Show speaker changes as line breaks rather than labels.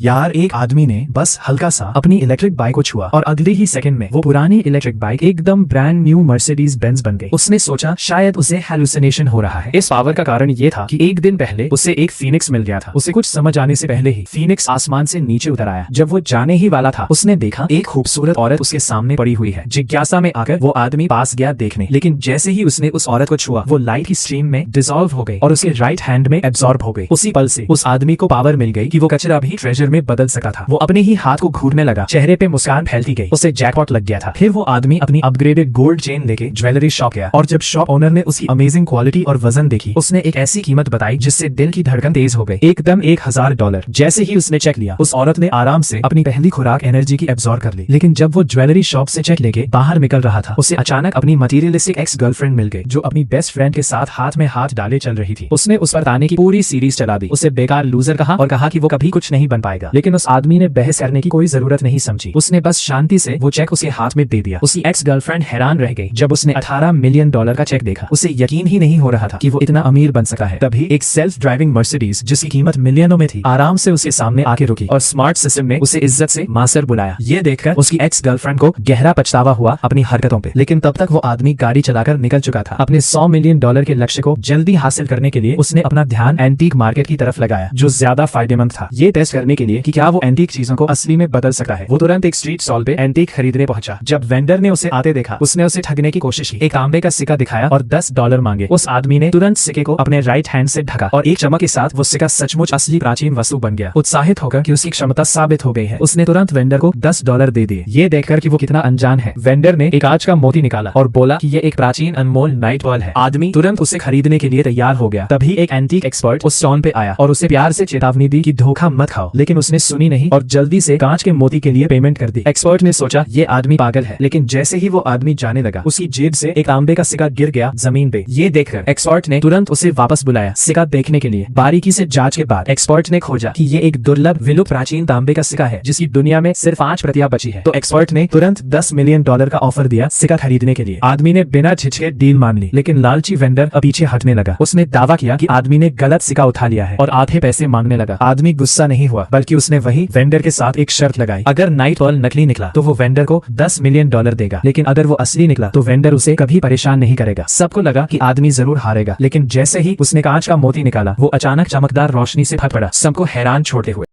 यार एक आदमी ने बस हल्का सा अपनी इलेक्ट्रिक बाइक को छुआ और अगले ही सेकंड में वो पुरानी इलेक्ट्रिक बाइक एकदम ब्रांड न्यू मर्सिडीज बेंज बन गई। उसने सोचा शायद उसे हेलुसिनेशन हो रहा है। इस पावर का कारण ये था कि एक दिन पहले उसे एक फीनिक्स मिल गया था। उसे कुछ समझ आने से पहले ही फीनिक्स आसमान से नीचे उतर आया। जब वो जाने ही वाला था उसने देखा एक खूबसूरत औरत उसके सामने पड़ी हुई है। जिज्ञासा में आकर वो आदमी पास गया देखने, लेकिन जैसे ही उसने उस औरत को छुआ वो लाइट की स्ट्रीम में डिसॉल्व हो गई और उसके राइट हैंड में एब्जॉर्ब हो गई। उसी पल से उस आदमी को पावर मिल गई कि वो कचरा भी ट्रेजर में बदल सका था। वो अपने ही हाथ को घूरने लगा, चेहरे पे मुस्कान फैलती गई। उसे जैकपॉट लग गया था। फिर वो आदमी अपनी अपग्रेडेड गोल्ड चेन लेके ज्वेलरी शॉप गया और जब शॉप ओनर ने उसकी अमेजिंग क्वालिटी और वजन देखी उसने एक ऐसी कीमत बताई जिससे दिल की धड़कन तेज हो गई, एकदम $1000। जैसे ही उसने चेक लिया उस औरत ने आराम से अपनी पहली खुराक एनर्जी की एब्जॉर्ब कर ली। लेकिन जब वो ज्वेलरी शॉप से चेक लेके बाहर निकल रहा था उसे अचानक अपनी मटीरियलिस्टिक एक्स गर्लफ्रेंड मिल गई जो अपनी बेस्ट फ्रेंड के साथ हाथ में हाथ डाले चल रही थी। उसने उस पर ताने की पूरी सीरीज चला दी, उसे बेकार लूजर कहा और कहा कि वो कभी कुछ नहीं बन पाएगा। लेकिन उस आदमी ने बहस करने की कोई जरूरत नहीं समझी। उसने बस शांति से वो चेक उसके हाथ में दे दिया। उसकी एक्स गर्लफ्रेंड हैरान रह गई जब उसने $18 मिलियन का चेक देखा। उसे यकीन ही नहीं हो रहा था कि वो इतना अमीर बन सका है। तभी एक सेल्फ ड्राइविंग मर्सिडीज जिसकी कीमत मिलियनों में थी आराम से उसके सामने आके रुकी और स्मार्ट सिस्टम ने उसे इज्जत से मास्टर बुलाया। ये देखकर उसकी एक्स गर्लफ्रेंड को गहरा पछतावा हुआ अपनी हरकतों पे। लेकिन तब तक वो आदमी गाड़ी चलाकर निकल चुका था। अपने $100 मिलियन के लक्ष्य को जल्दी हासिल करने के लिए उसने अपना ध्यान एंटीक मार्केट की तरफ लगाया जो ज्यादा फायदेमंद था। ये टेस्ट करने के लिए कि क्या वो एंटीक चीजों को असली में बदल सकता है। वो तुरंत एक स्ट्रीट स्टॉल पे एंटीक खरीदने पहुंचा। जब वेंडर ने उसे आते देखा उसने उसे ठगने की कोशिश की। एक तांबे का सिक्का दिखाया और $10 मांगे। उस आदमी ने तुरंत सिक्के को अपने राइट हैंड से ढका और एक चमक के साथ वो सिक्का सचमुच असली प्राचीन वस्तु बन गया। उत्साहित होकर कि उसकी क्षमता साबित हो गई है उसने तुरंत वेंडर को $10 दे दिए। ये देखकर कि वो कितना अनजान है वेंडर ने एक कांच का मोती निकाला और बोला कि ये एक प्राचीन अनमोल नाइट पर्ल है। आदमी तुरंत उसे खरीदने के लिए तैयार हो गया। तभी एक एंटीक एक्सपर्ट उस स्टॉल पे आया और उसे प्यार से चेतावनी दी कि धोखा मत खाओ। लेकिन उसने सुनी नहीं और जल्दी से कांच के मोती के लिए पेमेंट कर दी। एक्सपर्ट ने सोचा ये आदमी पागल है, लेकिन जैसे ही वो आदमी जाने लगा उसकी जेब से एक तांबे का सिक्का गिर गया जमीन पे। ये देखकर एक्सपर्ट ने तुरंत उसे वापस बुलाया सिक्का देखने के लिए। बारीकी से जांच के बाद एक्सपर्ट ने खोजा कि ये एक दुर्लभ विलुप्त प्राचीन तांबे का सिक्का है जिसकी दुनिया में सिर्फ 5 प्रतियां बची है। तो एक्सपर्ट ने तुरंत $10 मिलियन का ऑफर दिया सिक्का खरीदने के लिए। आदमी ने बिना झिझके डील मान ली, लेकिन लालची वेंडर अब पीछे हटने लगा। उसने दावा किया कि आदमी ने गलत सिक्का उठा लिया है और आधे पैसे मांगने लगा। आदमी गुस्सा नहीं हुआ बल्कि उसने वही वेंडर के साथ एक शर्त लगाई, अगर नाइट पर्ल नकली निकला तो वो वेंडर को $10 मिलियन देगा, लेकिन अगर वो असली निकला तो वेंडर उसे कभी परेशान नहीं करेगा। सबको लगा कि आदमी जरूर हारेगा, लेकिन जैसे ही उसने कांच का मोती निकाला वो अचानक चमकदार रोशनी से फट पड़ा, सबको हैरान छोड़ते हुए।